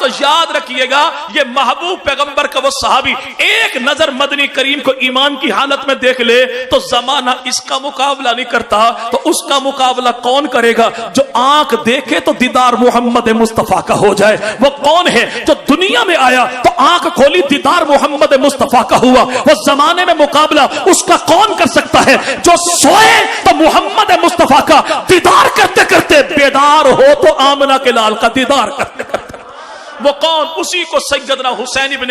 تو یاد رکھیے گا یہ محبوب پیغمبر کا وہ صحابی ایک نظر مدنی کریم کو ایمان کی حالت میں دیکھ لے تو زمانہ اس کا مقابلہ نہیں کرتا، تو اس کا مقابلہ کون کرے گا؟ جو آنکھ دیکھے تو دیدار محمد مصطفیٰ کا ہو جائے۔ وہ کون ہے جو دنیا میں آیا تو آنکھ کھولی دیدار محمد مصطفیٰ کا ہوا؟ وہ زمانے میں مقابلہ اس کا کون کر سکتا ہے؟ جو سوئے تو محمد مصطفیٰ کا دیدار کرتے کرتے بیدار ہو تو آمنہ کے لال کا دیدار کرتے کرتے وہ کون؟ اسی کو سیدنا حسین ابن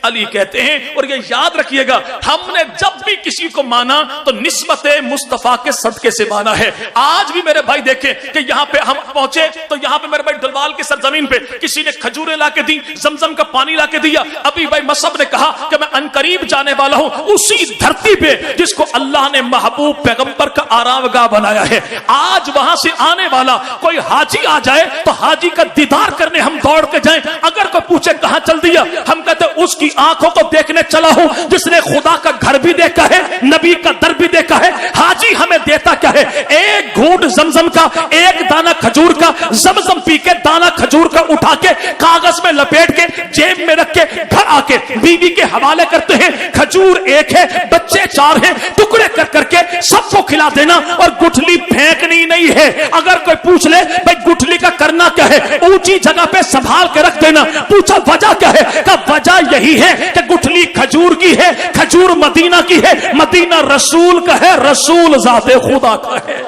علی کہتے ہیں۔ اور یہ یاد رکھیے گا ہم نے جب بھی کسی کو مانا تو نسبت مصطفیٰ کے صدقے سے مانا ہے۔ آج بھی میرے بھائی دیکھیں کہ یہاں پہ ہم پہنچے تو یہاں پہ میرے بھائی ڈلوال کی سرزمین پہ کسی نے کھجوریں لا کے دی، زمزم کا پانی لا کے دیا۔ ابھی بھائی مصعب نے کہا کہ میں عنقریب جانے والا ہوں اسی دھرتی پہ جس کو اللہ نے محبوب پیغمبر کا آرام گاہ بنایا ہے۔ آج وہاں سے آنے والا کوئی حاجی آ جائے تو حاجی کا دیدار کرنے ہم دوڑ کے جائیں۔ اگر کوئی پوچھے کہاں چل دیا، ہم کہتے اس کی آنکھوں کو دیکھنے چلا ہوں جس نے خدا کا گھر بھی دیکھا ہے، نبی کا در بھی دیکھا ہے۔ حاجی ہمیں دیتا کیا ہے؟ ایک گھونٹ زمزم کا، ایک دانہ کھجور کا، زمزم پی کے دانہ کھجور کا اٹھا کے کاغذ میں لپیٹ کے جیب میں رکھ کے گھر آ کے بیوی کے حوالے کرتے ہیں۔ کھجور ایک ہے، بچے 4 ہیں، ٹکڑے کر کر کے سب کو کھلا دینا اور گٹھلی پھینکنی نہیں ہے۔ اگر کوئی پوچھ لے بھائی گٹھلی کا کرنا کیا ہے، اونچی جگہ پہ سنبھال کے رکھ دینا۔ پوچھا وجہ کیا ہے؟ کہ وجہ یہی ہے کہ گٹھلی کھجور کی ہے، کھجور مدینہ کی ہے، مدینہ رسول کا ہے، رسول ذات خدا کا ہے۔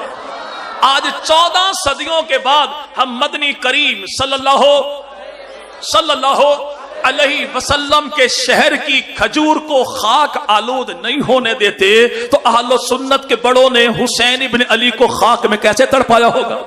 آج 14 صدیوں کے بعد ہم مدنی کریم صلی اللہ علیہ وسلم کے شہر کی کھجور کو خاک آلود نہیں ہونے دیتے تو اہل سنت کے بڑوں نے حسین ابن علی کو خاک میں کیسے تڑپایا ہوگا؟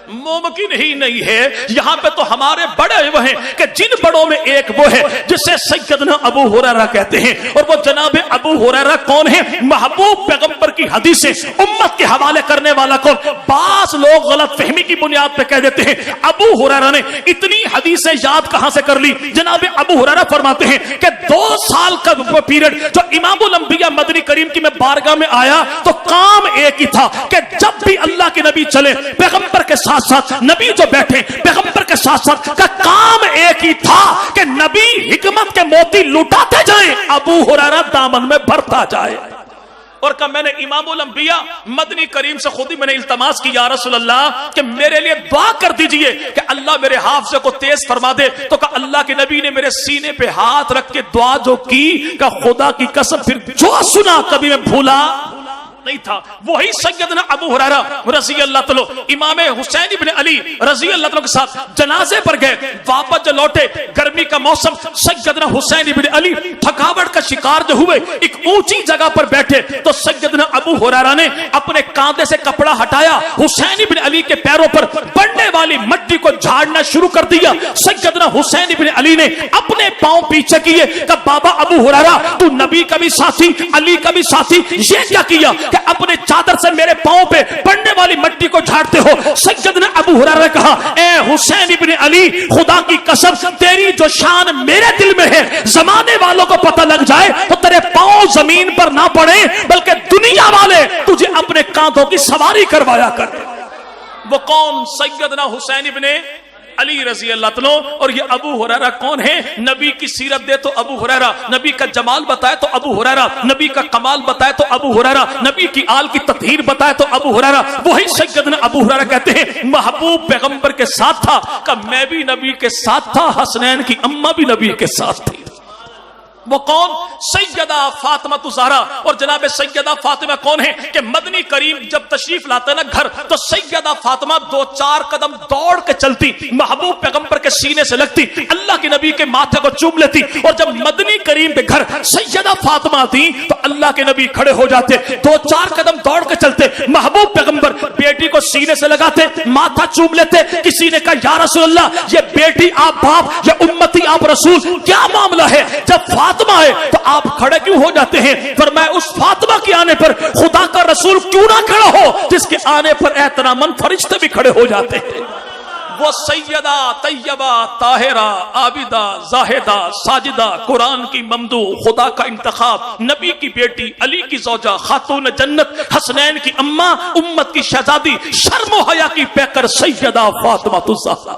ممکن ہی نہیں ہے۔ یہاں پہ تو ہمارے بڑے وہ ہیں کہ جن بڑوں میں ایک وہ ہے جسے سیدنا ابو ہریرہ کہتے ہیں، اور وہ جناب ابو ہریرہ کون ہے؟ محبوب پیغمبر کی حدیثیں امت کے حوالے کرنے والا کون؟ بعض لوگ غلط فہمی کی بنیاد پہ کہہ دیتے ہیں ابو ہریرہ نے اتنی حدیثیں یاد کہاں سے کر لی؟ جناب ابو ہریرہ فرماتے ہیں کہ 2 سال کا پیریڈ جو امام الانبیاء مدنی کریم کی میں بارگاہ میں آیا تو کام ایک ہی تھا کہ جب بھی اللہ کے نبی چلے پیغمبر کے ساتھ نبی جو بیٹھے پیغمبر کے ساتھ ساتھ کا کام ایک ہی تھا کہ نبی حکمت کے موتی لٹاتے جائیں، ابو ہریرہ دامن میں بھرتا جائے۔ اور کہ میں نے امام الانبیاء مدنی کریم سے خود ہی میں نے التماس کی یا رسول اللہ کہ میرے لیے دعا کر دیجئے کہ اللہ میرے حافظے کو تیز فرما دے، تو کہ اللہ کے نبی نے میرے سینے پہ ہاتھ رکھ کے دعا جو کی کہ خدا کی قسم پھر جو سنا کبھی میں بھولا نہیں تھا۔ وہی سیدنا ابو ہریرہ رضی اللہ تعالی امام حسین ابن علی رضی اللہ تعالی کے ساتھ جنازے پر گئے، واپس جو لوٹے گرمی کا موسم، سیدنا حسین ابن علی تھکاوٹ کا شکار جو ہوئے ایک اونچی جگہ پر بیٹھے تو سیدنا ابو ہریرہ نے اپنے کاندھے سے کپڑا ہٹایا، حسین ابن علی کے پیروں پر پڑنے والی مٹی کو جھاڑنا شروع کر دیا۔ سیدنا حسین ابن علی نے اپنے پاؤں پیچھے کیے کہ بابا ابو ہریرہ تو نبی کا بھی ساتھی علی کا بھی ساتھی، یہ کیا کیا کہ اپنے چادر سے میرے پاؤں پہ پڑنے والی مٹی کو جھاڑتے ہو؟ سیدنا ابو ہریرہ نے کہا اے حسین ابن علی خدا کی قسم تیری جو شان میرے دل میں ہے زمانے والوں کو پتہ لگ جائے تو تیرے پاؤں زمین پر نہ پڑے بلکہ دنیا والے تجھے اپنے کاندھوں کی سواری کروایا کر۔ وہ کون؟ سیدنا حسین ابن علی رضی اللہ عنہ۔ اور یہ ابو ہریرہ کون ہے؟ نبی کی سیرت دے تو ابو ہریرہ، نبی کا جمال بتائے تو ابو ہریرہ، نبی کا کمال بتائے تو ابو ہریرہ، نبی کی آل کی تطہیر بتائے تو ابو ہریرہ۔ وہی سیدنا ابو ہریرہ کہتے ہیں محبوب پیغمبر کے ساتھ تھا کہ میں بھی نبی کے ساتھ تھا، حسنین کی اماں بھی نبی کے ساتھ تھی۔ وہ کون؟ سیدہ فاطمہ الزہرا۔ اور جناب سیدہ فاطمہ کون ہے کہ مدنی کریم جب تشریف لاتے نا گھر تو سیدہ فاطمہ 2-4 قدم دوڑ کے چلتی، محبوب پیغمبر کے سینے سے لگتی، اللہ کے نبی کے ماتھے کو چوم لیتی۔ اور جب مدنی کریم کے گھر سیدہ فاطمہ آتی تو اللہ کے نبی کھڑے ہو جاتے، 2-4 قدم دوڑ کے چلتے، محبوب پیغمبر بیٹی کو سینے سے لگاتے، ماتھا چوم لیتے۔ کسی نے کہا یا رسول اللہ یہ بیٹی آپ باپ یا امتی آپ رسول، کیا معاملہ ہے؟ جب فاطمہ ہے تو آپ کھڑے کیوں ہو جاتے ہیں؟ فرمایا اس فاطمہ کے آنے پر خدا کا رسول کیوں نہ کھڑا ہو جس کے آنے پر احتراماً فرشتے بھی کھڑے ہو جاتے ہیں۔ وہ سیدہ طیبہ طاہرہ عابدہ زاہدہ ساجدہ، قرآن کی ممدوح، خدا کا انتخاب، نبی کی بیٹی، علی کی زوجہ، خاتون جنت، حسنین کی اماں، امت کی شہزادی، شرم و حیا کی پیکر سیدہ فاطمہ الزہرا۔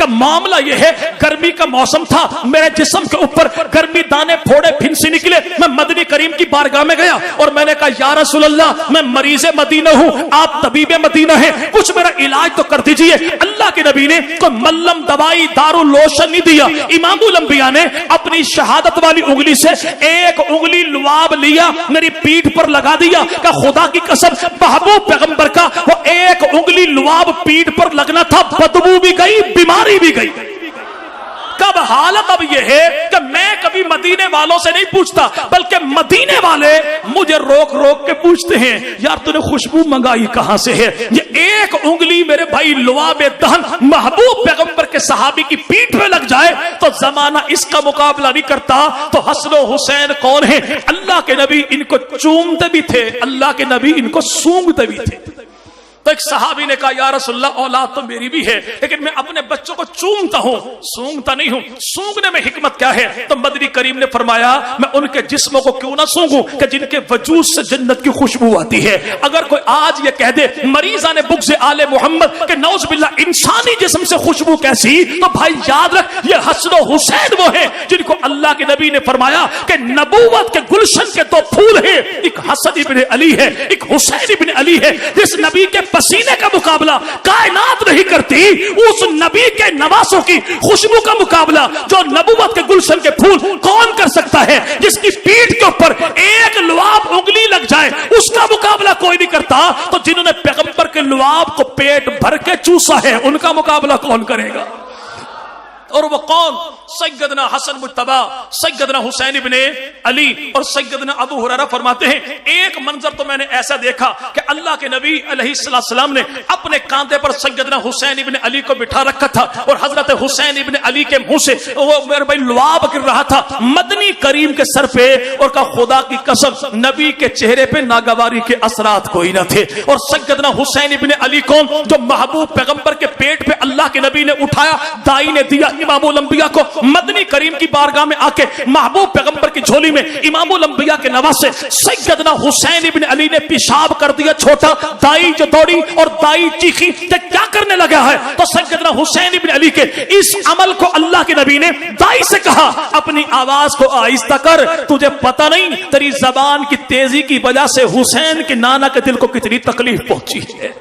کہ معاملہ یہ ہے گرمی کا موسم تھا, میرے جسم کے اوپر گرمی دانے پھوڑے پھنسی نکلے, میں مدنی کریم کی بارگاہ میں گیا اور میں نے کہا یا رسول اللہ میں مریض مدینہ ہوں, آپ طبیب مدینہ ہیں, کچھ میرا علاج تو کر دیجئے. اللہ کے نبی نے کوئی ملم دوائی دارو لوشن نہیں دیا. امام الانبیاء نے اپنی شہادت والی انگلی سے ایک انگلی لعاب لیا, میری پیٹھ پر لگا دیا کہ خدا کی قسم محبوب پیغمبر کا وہ ایک انگلی لعاب پیٹھ پر لگنا تھا, بدبو بھی گئی, بیماری بھی گئی. کب حالت اب یہ ہے کہ میں کبھی مدینے والوں سے نہیں پوچھتا, بلکہ مدینے والے مجھے روک روک کے پوچھتے ہیں یار تو نے خوشبو منگائی کہاں سے ہے. یہ ایک انگلی میرے بھائی لعاب دہن محبوب پیغمبر کے صحابی کی پیٹھ پہ لگ جائے تو زمانہ اس کا مقابلہ نہیں کرتا. تو حسن و حسین کون ہیں؟ اللہ کے نبی ان کو چومتے بھی تھے, اللہ کے نبی ان کو سونگتے بھی تھے. تو ایک صحابی نے کہا یا رسول اللہ اولاد تو میری بھی ہے لیکن میں اپنے بچوں کو چومتا ہوں, سونگتا نہیں ہوں, سونگنے میں حکمت کیا ہے؟ تو مدنی کریم نے فرمایا میں ان کے جسموں کو کیوں نہ سونگوں کہ جن کے وجود سے جنت کی خوشبو آتی ہے. اگر کوئی آج یہ کہہ دے مریضان بغض آل محمد کہ نعوذ باللہ انسانی جسم سے خوشبو کیسی, تو بھائی یاد رکھ یہ حسن و حسین وہ ہیں جن کو اللہ کے نبی نے فرمایا کہ نبوت کے گلشن کے دو پھول ہیں, ایک حسن ابن علی ہے, ایک حسین ابن علی ہے. جس نبی کے پسینے کا مقابلہ کائنات نہیں کرتی, اس نبی کے نواسوں کی خوشبو کا مقابلہ جو نبوت کے گلشن کے پھول کون کر سکتا ہے؟ جس کی پیٹھ کے اوپر ایک لعاب انگلی لگ جائے اس کا مقابلہ کوئی نہیں کرتا. تو جنہوں نے پیغمبر کے لعاب کو پیٹ بھر کے چوسا ہے ان کا مقابلہ کون کرے گا؟ اور وہ کون؟ سیدنا حسن مجتبی, سیدنا حسین ابن علی اور سیدنا ابو ہریرہ فرماتے ہیں ایک منظر تو میں نے ایسا دیکھا کہ اللہ کے نبی علیہ السلام نے اپنے کاندھے پر سیدنا حسین ابن علی کو بٹھا رکھا تھا اور حضرت حسین ابن علی کے منہ سے وہ میرے بھائی لعاب گر رہا تھا مدنی کریم کے سر پہ, اور کہا خدا کی قسم نبی کے چہرے پہ ناگواری کے اثرات کوئی نہ تھے. اور سیدنا حسین ابن علی کون؟ جو محبوب پیغمبر کے پیٹ پہ اللہ کے نبی نے اٹھایا, دائی نے دیا امام الانبیاء کو. مدنی کریم کی بارگاہ میں آ کے محبوب پیغمبر کی جھولی میں امام الانبیاء کے نواسے سیدنا حسین ابن علی نے پیشاب کر دیا چھوٹا. دائی جو دوڑی اور دائی چیخی کہ کیا کرنے لگا ہے, تو سیدنا حسین ابن علی کے اس عمل کو اللہ کے نبی نے دائی سے کہا اپنی آواز کو آہستہ کر, تجھے پتہ نہیں تیری زبان کی تیزی کی وجہ سے حسین کے نانا کے دل کو کتنی تکلیف پہنچی ہے.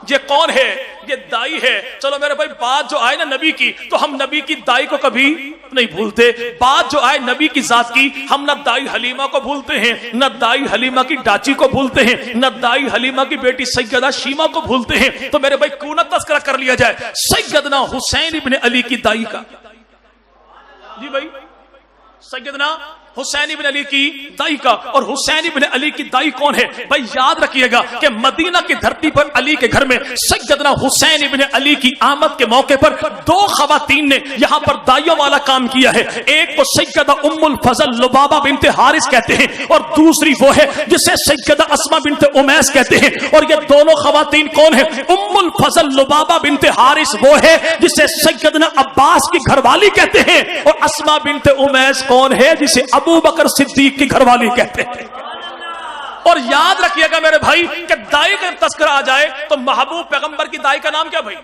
یہ کون ہے؟ یہ دائی ہے. چلو میرے بھائی بات جو آئے نا نبی کی, تو ہم نبی کی دائی کو کبھی نہیں بھولتے. بات جو آئے نبی کی ذات کی, ہم نہ دائی حلیمہ کو بھولتے ہیں, نہ دائی حلیمہ کی ڈاچی کو بھولتے ہیں, نہ دائی حلیمہ کی بیٹی سیدہ شیمہ کو بھولتے ہیں. تو میرے بھائی کیوں نہ تذکرہ کر لیا جائے سیدنا حسین ابن علی کی دائی کا. جی بھائی سیدنا حسین ابن علی کی دائی کا. اور حسین ابن علی کی دائی کون ہے بھائی؟ یاد رکھیے گا کہ مدینہ کی دھرتی پر علی کے گھر میں سیدنا حسین ابن علی کی آمد کے موقع پر دو خواتین نے یہاں پر دائیوں والا کام کیا ہے. ایک کو سیدہ ام الفضل لبابہ بنت حارث کہتے ہیں, اور دوسری وہ ہے جسے سیدہ اسماء بنت امیس کہتے ہیں. اور یہ دونوں خواتین کون ہیں؟ ام الفضل لبابہ بنت حارث وہ ہے جسے سیدنا عباس کی گھر والی کہتے ہیں, اور اسماء بنت امیس کون ہے جسے ابو بکر صدیق کی گھر والی کہتے ہیں. اور یاد رکھیے گا میرے بھائی کہ دائی کا تذکرہ آ جائے تو محبوب پیغمبر کی دائی کا نام کیا بھائی؟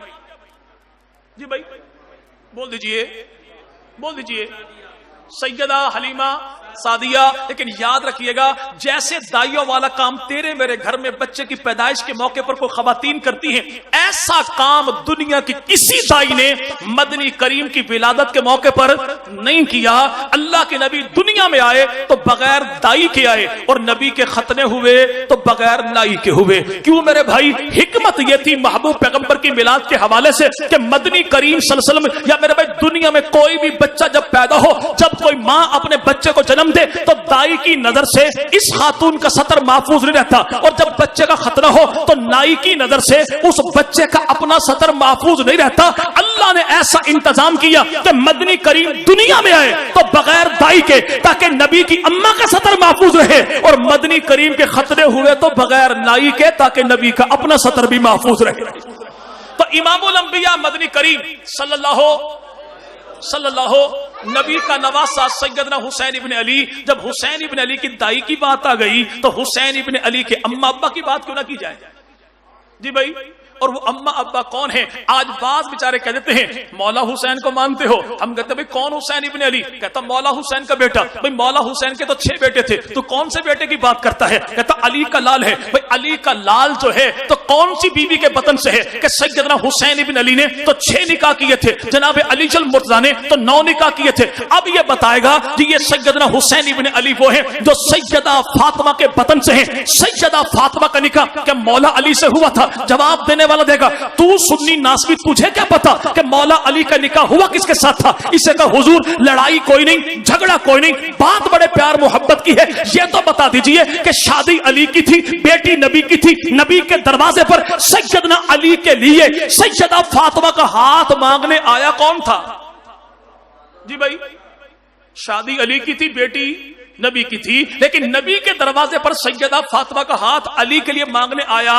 جی بھائی بول دیجئے, بول دیجئے. سیدہ حلیمہ سعدیہ. لیکن یاد رکھیے گا جیسے دائیوں والا کام تیرے میرے گھر میں بچے کی پیدائش کے موقع پر کوئی خواتین کرتی ہیں, ایسا کام دنیا کی کسی دائی نے مدنی کریم کی ولادت کے موقع پر نہیں کیا. اللہ کے نبی دنیا میں آئے تو بغیر دائی کے آئے, اور نبی کے ختنے ہوئے تو بغیر نائی کے ہوئے. کیوں میرے بھائی؟ حکمت یہ تھی محبوب پیغمبر کی میلاد کے حوالے سے کہ مدنی کریم صلی اللہ علیہ وسلم, یا میرے بھائی دنیا میں کوئی بھی بچہ جب پیدا ہو, جب کوئی ماں اپنے بچے کو جنم دے تو دائی کی نظر سے اس خاتون کا سطر محفوظ نہیں رہتا, اور جب بچے کا ختنہ ہو تو نائی کی نظر سے اس بچے کا اپنا سطر محفوظ نہیں رہتا. اللہ نے ایسا انتظام کیا کہ مدنی کریم دنیا میں آئے تو بغیر دائی کے, تاکہ نبی کی اماں کا سطر محفوظ رہے, اور مدنی کریم کے ختنے ہوئے تو بغیر نائی کے, تاکہ نبی کا اپنا سطر بھی محفوظ رہے. تو امام الانبیاء مدنی کریم صلی اللہ نبی کا نواسا سیدنا حسین ابن علی. جب حسین ابن علی کی دائی کی بات آ گئی تو حسین ابن علی کے اماں ابا کی بات کیوں نہ کی جائے؟ جی بھائی. اور وہ اما ابا کون ہیں؟ آج بعض بیچارے کہہ دیتے ہیں مولا حسین کو مانتے ہو؟ ہم کہتے ہیں بھئی کون حسین ابن علی؟ کہتا مولا حسین کا بیٹا۔ بھئی مولا حسین کے تو 6 بیٹے تھے، تو کون سے بیٹے کی بات کرتا ہے؟ کہتا علی کا لال ہے۔ بھئی علی کا لال جو ہے تو کون سی بیوی کے بطن سے ہے؟ کہ سیدنا حسین ابن علی نے تو 6 نکاح کیے تھے، جناب علی جل مرتضیٰ نے تو 9 نکاح کیے تھے۔ اب یہ بتائے گا کہ یہ سیدنا حسین ابن علی وہ ہیں جو سیدہ فاطمہ کے بطن سے ہیں۔ سیدہ فاطمہ کا نکاح کیا مولا علی سے ہوا تھا؟ جواب دینے والا دے گا تو سنی ناسبی تجھے کیا پتا کہ مولا علی کا نکاح ہوا کس کے ساتھ تھا؟ اسے کہا حضور لڑائی کوئی نہیں، جھگڑا کوئی نہیں، بات بڑے پیار محبت کی ہے، یہ تو بتا دیجئے کہ شادی علی کی تھی، بیٹی نبی کی تھی، نبی کے دروازے پر سیدنا علی کے لیے سیدہ فاطمہ کا ہاتھ مانگنے آیا کون تھا؟ جی بھائی شادی علی کی تھی، بیٹی نبی کی تھی، لیکن نبی کے دروازے پر سیدہ فاطمہ کا ہاتھ علی کے لیے مانگنے آیا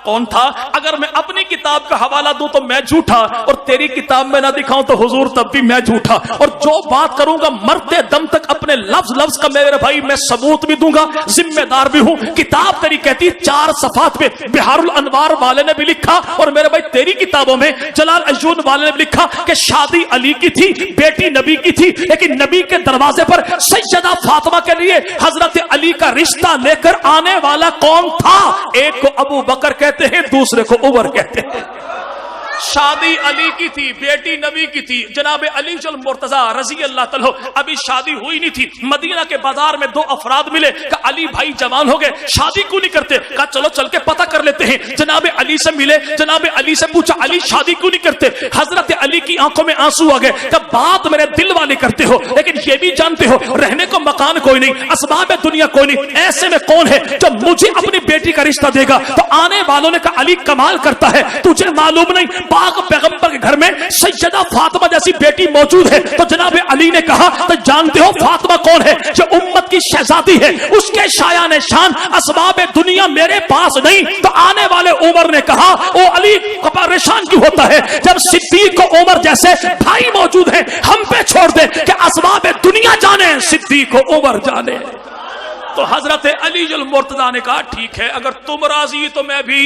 کون تھا؟ اگر میں اپنی کتاب کا حوالہ دوں تو میں جھوٹا، اور تیری کتاب میں نہ دکھاؤں تو حضور تب بھی میں جھوٹا، اور جو بات کروں گا مرتے دم تک اپنے لفظ کا میرے بھائی میں ثبوت بھی دوں گا، ذمہ دار بھی ہوں۔ کتاب تیری کہتی 4 صفحات میں بہار الانوار والے نے بھی لکھا، اور میرے بھائی تیری کتابوں میں جلال عیون والے نے بھی لکھا کہ شادی علی کی تھی، بیٹی نبی کی تھی، لیکن نبی کے دروازے پر سیدہ فاطمہ کے لیے حضرت علی کا رشتہ لے کر آنے والا کون تھا؟ ایک کو ابو بکر کہتے ہیں، دوسرے کو عمر کہتے ہیں۔ شادی علی کی تھی، بیٹی نبی کی تھی، جناب علی جل مرتضیٰ رضی اللہ تعالیٰ ابھی شادی ہوئی نہیں تھی۔ مدینہ کے بازار میں 2 افراد ملے کہ علی بھائی جوان ہو گئے، شادی کیوں نہیں کرتے؟ کہا چلو چل کے پتہ کر لیتے ہیں۔ جناب علی سے ملے، جناب علی سے پوچھا علی شادی کیوں نہیں کرتے؟ حضرت علی کی آنکھوں میں آنسو آ گئے کہ بات میرے دل والے کرتے ہو، لیکن یہ بھی جانتے ہو رہنے کو مکان کوئی نہیں، اسباب دنیا کوئی نہیں، ایسے میں کون ہے جو مجھے اپنی بیٹی کا رشتہ دے گا؟ تو آنے والوں نے کہا علی کمال کرتا ہے، تجھے معلوم نہیں پاک پیغمبر کے گھر میں سیدہ فاطمہ جیسی بیٹی موجود ہے؟ تو جناب علی نے کہا تو جانتے ہو فاطمہ کون ہے؟ جو امت کی شہزادی ہے، اس کے شایان شان اسباب دنیا میرے پاس نہیں۔ تو آنے والے عمر نے کہا او علی پریشان کیوں ہوتا ہے جب صدیق و عمر جیسے بھائی موجود ہیں، ہم پہ چھوڑ دے کہ اسباب دنیا جانے، صدیق و عمر جانے۔ تو حضرت علی جل مرتضیٰ نے کہا ٹھیک ہے، اگر تم راضی تو میں بھی،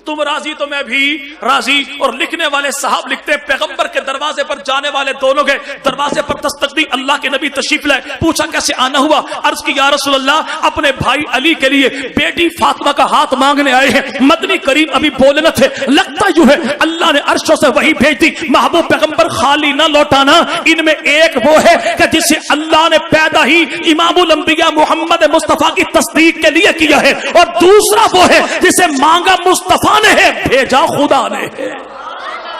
تم راضی تو میں بھی راضی۔ اور لکھنے والے صاحب لکھتے ہیں پیغمبر کے دروازے پر جانے والے دونوں گئے، دروازے پر دستک دی، اللہ کے نبی تشریف لائے، پوچھا کیسے آنا ہوا؟ عرض کی یا رسول اللہ اپنے بھائی علی کے لیے بیٹی فاطمہ کا ہاتھ مانگنے آئے ہیں۔ مدنی کریم ابھی بولے نہ تھے، لگتا یوں ہے اللہ نے عرشوں سے وحی بھیج دی، محبوب پیغمبر خالی نہ لوٹانا۔ ان میں ایک وہ ہے کہ جسے اللہ نے پیدا ہی امام الانبیاء محمد مصطفیٰ کی تصدیق کے لیے کیا ہے، اور دوسرا وہ ہے جسے مانگا مصطفیٰ نے ہے، بھیجا خدا نے ہے۔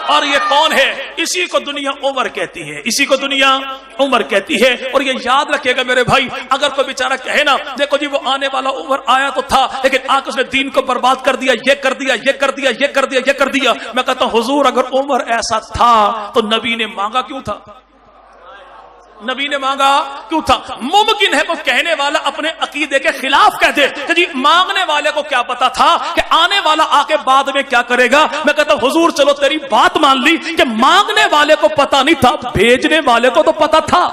اور یہ کون ہے؟ اسی کو دنیا عمر کہتی ہے، اسی کو دنیا عمر کہتی ہے۔ اور یہ یاد رکھیے گا میرے بھائی، اگر کوئی بیچارہ کہے نا دیکھو جی وہ آنے والا عمر آیا تو تھا لیکن آ کے اس نے دین کو برباد کر دیا، یہ کر دیا، یہ کر دیا، یہ کر دیا، یہ کر دیا، میں کہتا ہوں حضور اگر عمر ایسا تھا تو نبی نے مانگا کیوں تھا؟ نبی نے مانگا کیوں تھا؟ ممکن ہے وہ کہنے والا اپنے عقیدے کے خلاف کہہ دے کہ جی مانگنے والے کو کیا پتا تھا کہ آنے والا آ کے بعد میں کیا کرے گا۔ میں کہتا ہوں حضور چلو تیری بات مان لی کہ مانگنے والے کو پتا نہیں تھا، بھیجنے والے کو تو پتا تھا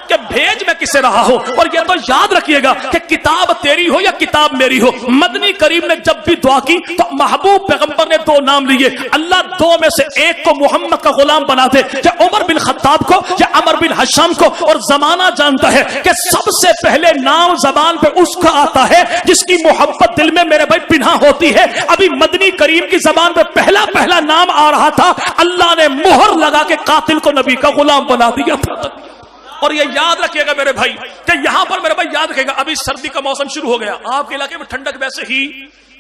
کہ بھیج میں کسے رہا ہوں۔ اور یہ تو یاد رکھیے گا کہ کتاب تیری ہو یا کتاب میری ہو، مدنی کریم نے جب بھی دعا کی تو محبوب پیغمبر نے 2 نام لیے، اللہ 2 میں سے ایک کو محمد کا غلام بنا دے، یا عمر بن خطاب کو یا عمر بن حشام کو۔ اور زمانہ جانتا ہے کہ سب سے پہلے نام زبان پہ اس کا آتا ہے جس کی محبت دل میں میرے بھائی پنہا ہوتی ہے۔ ابھی مدنی کریم کی زبان پہ پہلا نام آ رہا تھا، اللہ نے مہر لگا کے قاتل کو نبی کا غلام بنا دیا تھا۔ اور یہ یاد رکھیے گا میرے بھائی کہ یہاں پر میرے بھائی یاد رکھیے گا ابھی سردی کا موسم شروع ہو گیا، آپ کے علاقے میں ٹھنڈک ویسے ہی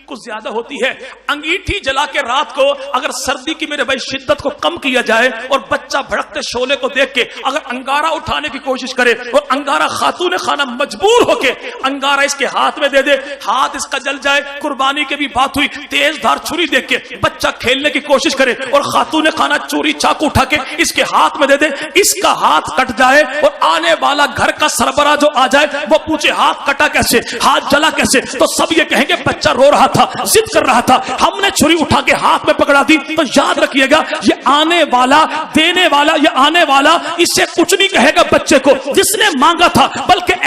کچھ زیادہ ہوتی ہے۔ انگیٹھی جلا کے رات کو اگر سردی کی میرے بھائی شدت کو کم کیا جائے اور بچہ بھڑکتے شعلے کو دیکھ کے اگر انگارہ اٹھانے کی کوشش کرے اور انگارہ خاتون خانہ مجبور ہو کے انگارہ اس کے ہاتھ میں دے دے، ہاتھ اس کا جل جائے، قربانی کی بھی بات ہوئی، تیز دھار چھری دیکھ کے بچہ کھیلنے کی کوشش کرے اور خاتون خانہ چوری چاقو اٹھا کے اس کے ہاتھ میں دے دے، اس کا ہاتھ کٹ جائے اور آنے والا گھر کا سربراہ جو آ جائے وہ پوچھے ہاتھ کٹا کیسے، ہاتھ جلا کیسے، تو سب یہ کہیں گے بچہ رو رہا تھا، ضد کر رہا تھا، ہم نے چھری اٹھا کے ہاتھ میں پکڑا دی۔ تو یاد رکھیے گا یہ آنے والا دینے والا، یہ آنے والا اس سے کچھ نہیں کہے گا بچے کو جس نے مانگا تھا، بلکہ